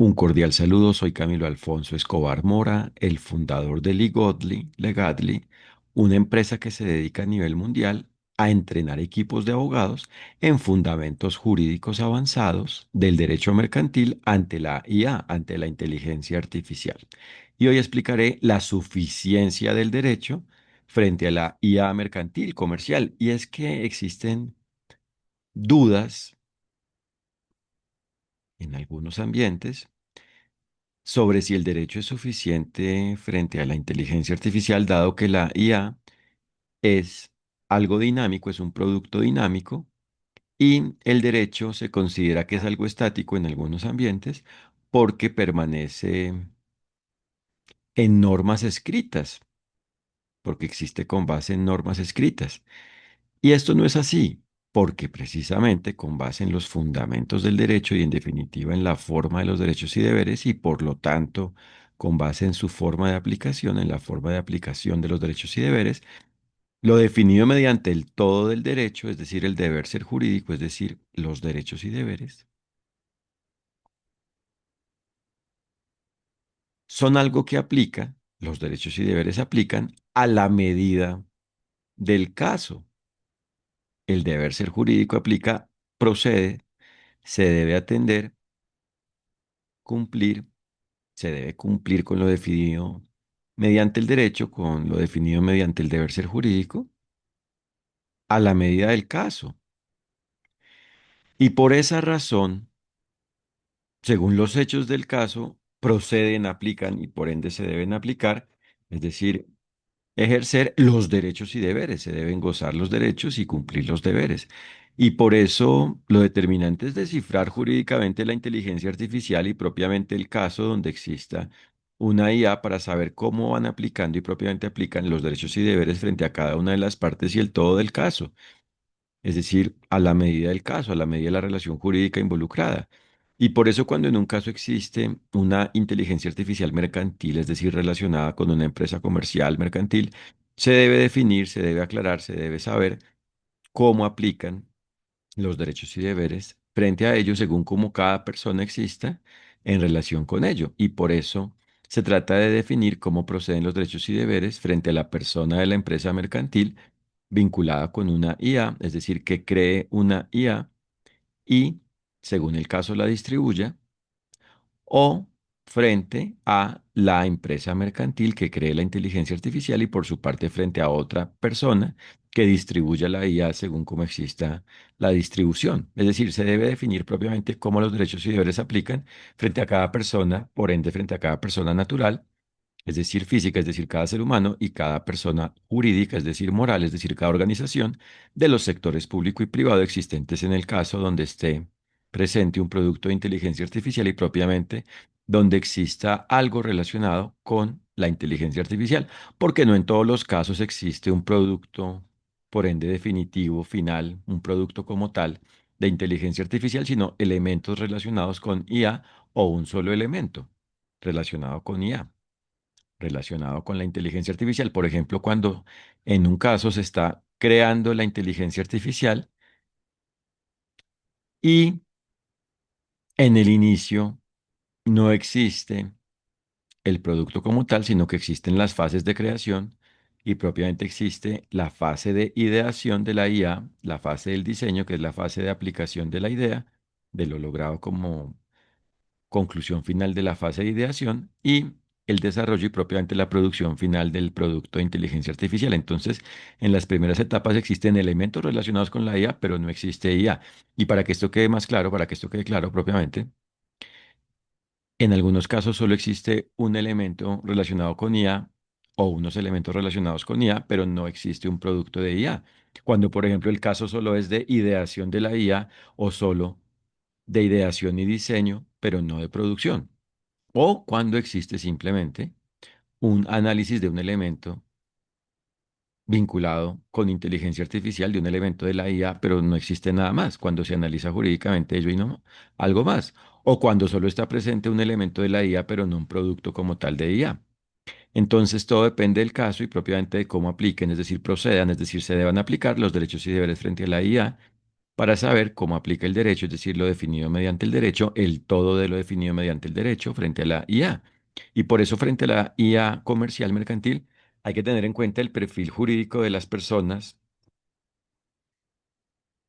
Un cordial saludo, soy Camilo Alfonso Escobar Mora, el fundador de Legadly, una empresa que se dedica a nivel mundial a entrenar equipos de abogados en fundamentos jurídicos avanzados del derecho mercantil ante la IA, ante la inteligencia artificial. Y hoy explicaré la suficiencia del derecho frente a la IA mercantil comercial. Y es que existen dudas en algunos ambientes sobre si el derecho es suficiente frente a la inteligencia artificial, dado que la IA es algo dinámico, es un producto dinámico, y el derecho se considera que es algo estático en algunos ambientes porque permanece en normas escritas, porque existe con base en normas escritas. Y esto no es así, porque precisamente con base en los fundamentos del derecho y en definitiva en la forma de los derechos y deberes y por lo tanto con base en su forma de aplicación, en la forma de aplicación de los derechos y deberes, lo definido mediante el todo del derecho, es decir, el deber ser jurídico, es decir, los derechos y deberes, son algo que aplica, los derechos y deberes aplican a la medida del caso. El deber ser jurídico aplica, procede, se debe atender, cumplir, se debe cumplir con lo definido mediante el derecho, con lo definido mediante el deber ser jurídico, a la medida del caso. Y por esa razón, según los hechos del caso, proceden, aplican y por ende se deben aplicar, es decir, ejercer los derechos y deberes, se deben gozar los derechos y cumplir los deberes. Y por eso lo determinante es descifrar jurídicamente la inteligencia artificial y propiamente el caso donde exista una IA para saber cómo van aplicando y propiamente aplican los derechos y deberes frente a cada una de las partes y el todo del caso, es decir, a la medida del caso, a la medida de la relación jurídica involucrada. Y por eso cuando en un caso existe una inteligencia artificial mercantil, es decir, relacionada con una empresa comercial mercantil, se debe definir, se debe aclarar, se debe saber cómo aplican los derechos y deberes frente a ellos según cómo cada persona exista en relación con ello. Y por eso se trata de definir cómo proceden los derechos y deberes frente a la persona de la empresa mercantil vinculada con una IA, es decir, que cree una IA y, según el caso, la distribuya, o frente a la empresa mercantil que cree la inteligencia artificial y por su parte frente a otra persona que distribuya la IA según cómo exista la distribución. Es decir, se debe definir propiamente cómo los derechos y deberes se aplican frente a cada persona, por ende frente a cada persona natural, es decir, física, es decir, cada ser humano, y cada persona jurídica, es decir, moral, es decir, cada organización de los sectores público y privado existentes en el caso donde esté presente un producto de inteligencia artificial y propiamente donde exista algo relacionado con la inteligencia artificial, porque no en todos los casos existe un producto, por ende definitivo, final, un producto como tal de inteligencia artificial, sino elementos relacionados con IA o un solo elemento relacionado con IA relacionado con la inteligencia artificial. Por ejemplo, cuando en un caso se está creando la inteligencia artificial y en el inicio no existe el producto como tal, sino que existen las fases de creación y propiamente existe la fase de ideación de la IA, la fase del diseño, que es la fase de aplicación de la idea, de lo logrado como conclusión final de la fase de ideación y el desarrollo y propiamente la producción final del producto de inteligencia artificial. Entonces, en las primeras etapas existen elementos relacionados con la IA, pero no existe IA. Y para que esto quede más claro, para que esto quede claro propiamente, en algunos casos solo existe un elemento relacionado con IA o unos elementos relacionados con IA, pero no existe un producto de IA. Cuando, por ejemplo, el caso solo es de ideación de la IA o solo de ideación y diseño, pero no de producción. O cuando existe simplemente un análisis de un elemento vinculado con inteligencia artificial de un elemento de la IA, pero no existe nada más. Cuando se analiza jurídicamente ello y no algo más. O cuando solo está presente un elemento de la IA, pero no un producto como tal de IA. Entonces todo depende del caso y propiamente de cómo apliquen, es decir, procedan, es decir, se deban aplicar los derechos y deberes frente a la IA para saber cómo aplica el derecho, es decir, lo definido mediante el derecho, el todo de lo definido mediante el derecho frente a la IA. Y por eso frente a la IA comercial mercantil hay que tener en cuenta el perfil jurídico de las personas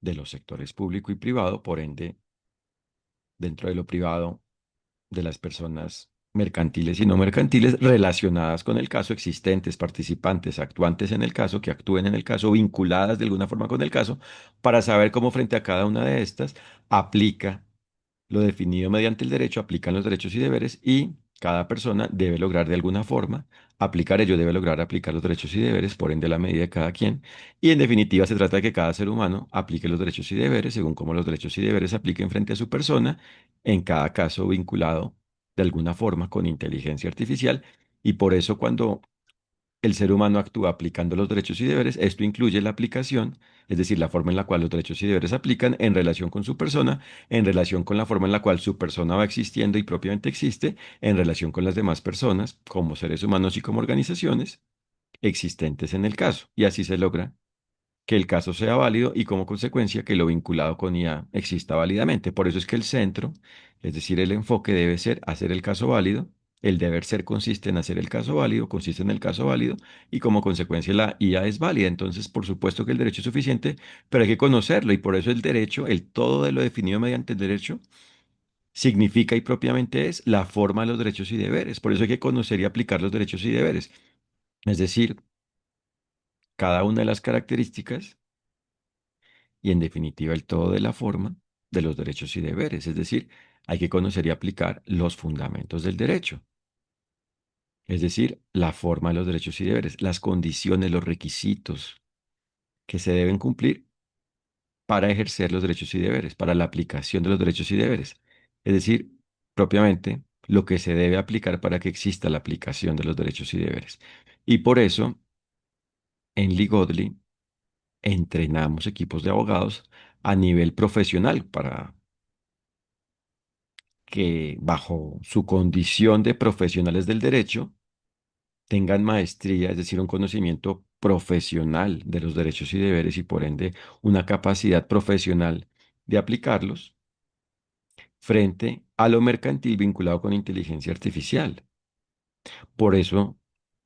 de los sectores público y privado, por ende, dentro de lo privado, de las personas mercantiles y no mercantiles relacionadas con el caso, existentes, participantes, actuantes en el caso, que actúen en el caso, vinculadas de alguna forma con el caso, para saber cómo frente a cada una de estas aplica lo definido mediante el derecho, aplican los derechos y deberes y cada persona debe lograr de alguna forma aplicar ello, debe lograr aplicar los derechos y deberes, por ende la medida de cada quien. Y en definitiva se trata de que cada ser humano aplique los derechos y deberes según cómo los derechos y deberes se apliquen frente a su persona, en cada caso vinculado de alguna forma con inteligencia artificial. Y por eso cuando el ser humano actúa aplicando los derechos y deberes. Esto incluye la aplicación, es decir, la forma en la cual los derechos y deberes se aplican en relación con su persona, en relación con la forma en la cual su persona va existiendo y propiamente existe, en relación con las demás personas, como seres humanos y como organizaciones existentes en el caso. Y así se logra que el caso sea válido y como consecuencia que lo vinculado con IA exista válidamente. Por eso es que el centro, es decir, el enfoque debe ser hacer el caso válido, el deber ser consiste en hacer el caso válido, consiste en el caso válido y como consecuencia la IA es válida. Entonces, por supuesto que el derecho es suficiente, pero hay que conocerlo y por eso el derecho, el todo de lo definido mediante el derecho, significa y propiamente es la forma de los derechos y deberes. Por eso hay que conocer y aplicar los derechos y deberes. Es decir, cada una de las características y en definitiva el todo de la forma de los derechos y deberes, es decir, hay que conocer y aplicar los fundamentos del derecho, es decir, la forma de los derechos y deberes, las condiciones, los requisitos que se deben cumplir para ejercer los derechos y deberes, para la aplicación de los derechos y deberes, es decir, propiamente lo que se debe aplicar para que exista la aplicación de los derechos y deberes. Y por eso, en Ligodly, entrenamos equipos de abogados a nivel profesional para que bajo su condición de profesionales del derecho tengan maestría, es decir, un conocimiento profesional de los derechos y deberes y por ende una capacidad profesional de aplicarlos frente a lo mercantil vinculado con inteligencia artificial. Por eso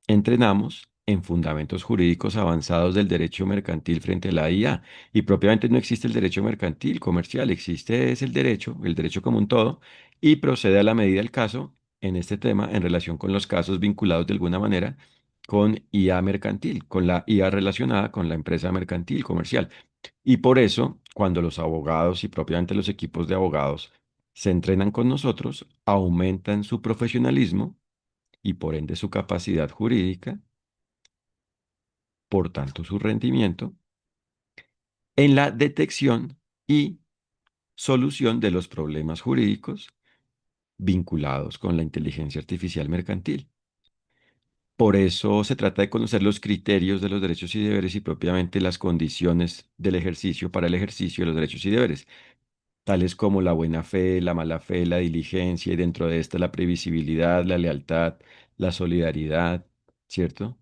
entrenamos en fundamentos jurídicos avanzados del derecho mercantil frente a la IA. Y propiamente no existe el derecho mercantil comercial, existe es el derecho como un todo, y procede a la medida del caso en este tema en relación con los casos vinculados de alguna manera con IA mercantil, con la IA relacionada con la empresa mercantil comercial. Y por eso, cuando los abogados y propiamente los equipos de abogados se entrenan con nosotros, aumentan su profesionalismo y por ende su capacidad jurídica, por tanto su rendimiento, en la detección y solución de los problemas jurídicos vinculados con la inteligencia artificial mercantil. Por eso se trata de conocer los criterios de los derechos y deberes y propiamente las condiciones del ejercicio para el ejercicio de los derechos y deberes, tales como la buena fe, la mala fe, la diligencia y dentro de esta la previsibilidad, la lealtad, la solidaridad, ¿cierto?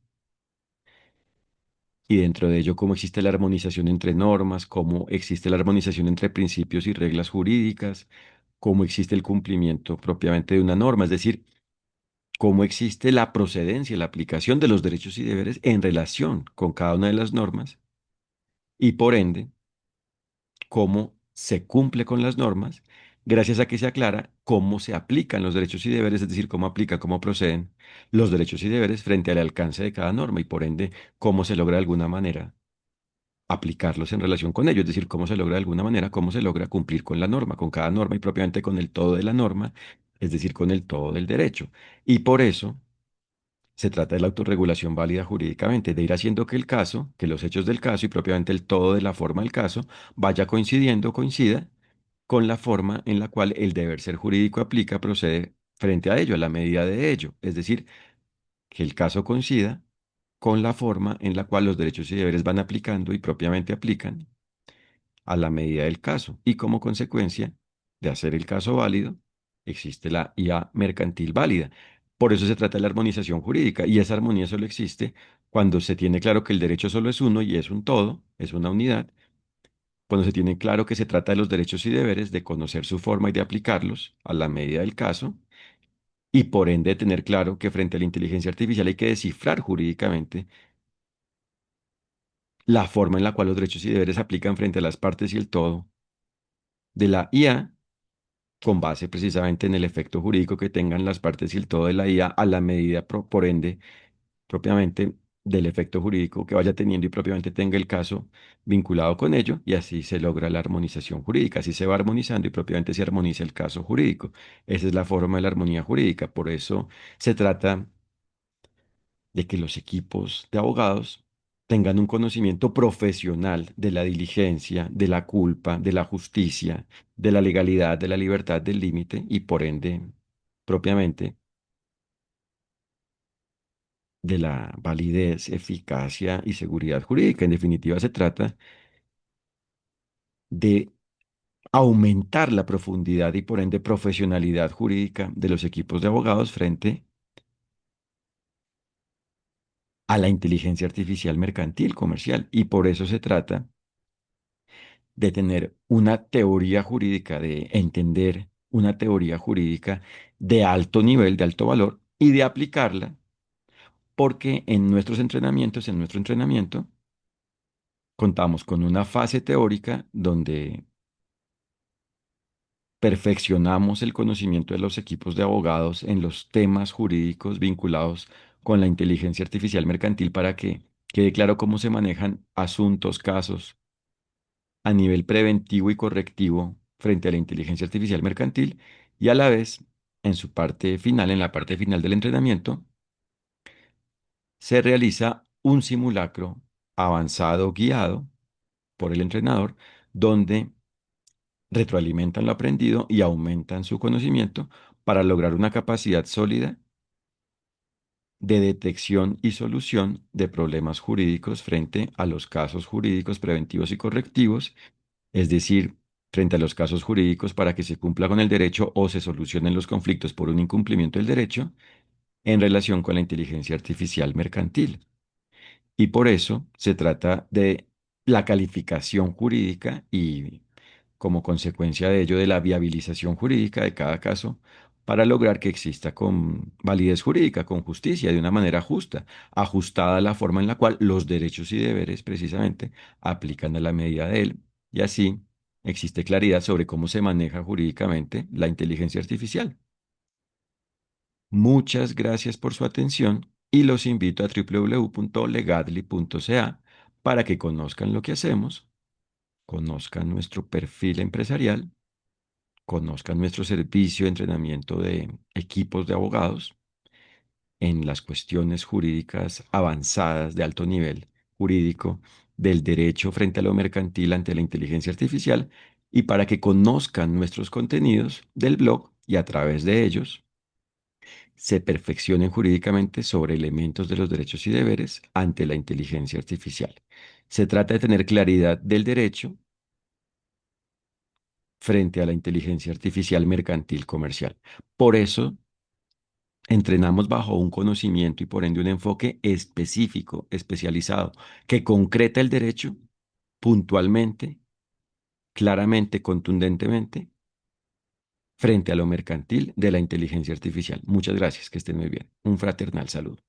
Y dentro de ello, cómo existe la armonización entre normas, cómo existe la armonización entre principios y reglas jurídicas, cómo existe el cumplimiento propiamente de una norma, es decir, cómo existe la procedencia, la aplicación de los derechos y deberes en relación con cada una de las normas y por ende, cómo se cumple con las normas, gracias a que se aclara cómo se aplican los derechos y deberes, es decir, cómo aplican, cómo proceden los derechos y deberes frente al alcance de cada norma y por ende, cómo se logra de alguna manera aplicarlos en relación con ello, es decir, cómo se logra de alguna manera, cómo se logra cumplir con la norma, con cada norma y propiamente con el todo de la norma, es decir, con el todo del derecho. Y por eso se trata de la autorregulación válida jurídicamente, de ir haciendo que el caso, que los hechos del caso y propiamente el todo de la forma del caso vaya coincidiendo, coincida con la forma en la cual el deber ser jurídico aplica, procede frente a ello, a la medida de ello, es decir, que el caso coincida con la forma en la cual los derechos y deberes van aplicando y propiamente aplican a la medida del caso. Y como consecuencia de hacer el caso válido, existe la IA mercantil válida. Por eso se trata de la armonización jurídica y esa armonía solo existe cuando se tiene claro que el derecho solo es uno y es un todo, es una unidad, cuando se tiene claro que se trata de los derechos y deberes, de conocer su forma y de aplicarlos a la medida del caso, y por ende tener claro que frente a la inteligencia artificial hay que descifrar jurídicamente la forma en la cual los derechos y deberes se aplican frente a las partes y el todo de la IA, con base precisamente en el efecto jurídico que tengan las partes y el todo de la IA a la medida, por ende, propiamente del efecto jurídico que vaya teniendo y propiamente tenga el caso vinculado con ello, y así se logra la armonización jurídica, así se va armonizando y propiamente se armoniza el caso jurídico. Esa es la forma de la armonía jurídica, por eso se trata de que los equipos de abogados tengan un conocimiento profesional de la diligencia, de la culpa, de la justicia, de la legalidad, de la libertad, del límite y por ende, propiamente, de la validez, eficacia y seguridad jurídica. En definitiva, se trata de aumentar la profundidad y por ende profesionalidad jurídica de los equipos de abogados frente a la inteligencia artificial mercantil, comercial. Y por eso se trata de tener una teoría jurídica, de entender una teoría jurídica de alto nivel, de alto valor, y de aplicarla, porque en nuestros entrenamientos, en nuestro entrenamiento, contamos con una fase teórica donde perfeccionamos el conocimiento de los equipos de abogados en los temas jurídicos vinculados con la inteligencia artificial mercantil para que quede claro cómo se manejan asuntos, casos a nivel preventivo y correctivo frente a la inteligencia artificial mercantil, y a la vez, en su parte final, en la parte final del entrenamiento, se realiza un simulacro avanzado guiado por el entrenador, donde retroalimentan lo aprendido y aumentan su conocimiento para lograr una capacidad sólida de detección y solución de problemas jurídicos frente a los casos jurídicos preventivos y correctivos, es decir, frente a los casos jurídicos para que se cumpla con el derecho o se solucionen los conflictos por un incumplimiento del derecho en relación con la inteligencia artificial mercantil. Y por eso se trata de la calificación jurídica y, como consecuencia de ello, de la viabilización jurídica de cada caso para lograr que exista con validez jurídica, con justicia, de una manera justa, ajustada a la forma en la cual los derechos y deberes precisamente aplican a la medida de él. Y así existe claridad sobre cómo se maneja jurídicamente la inteligencia artificial. Muchas gracias por su atención y los invito a www.legadly.ca para que conozcan lo que hacemos, conozcan nuestro perfil empresarial, conozcan nuestro servicio de entrenamiento de equipos de abogados en las cuestiones jurídicas avanzadas de alto nivel jurídico del derecho frente a lo mercantil ante la inteligencia artificial, y para que conozcan nuestros contenidos del blog y a través de ellos se perfeccionen jurídicamente sobre elementos de los derechos y deberes ante la inteligencia artificial. Se trata de tener claridad del derecho frente a la inteligencia artificial mercantil comercial. Por eso, entrenamos bajo un conocimiento y por ende un enfoque específico, especializado, que concreta el derecho puntualmente, claramente, contundentemente, frente a lo mercantil de la inteligencia artificial. Muchas gracias, que estén muy bien. Un fraternal saludo.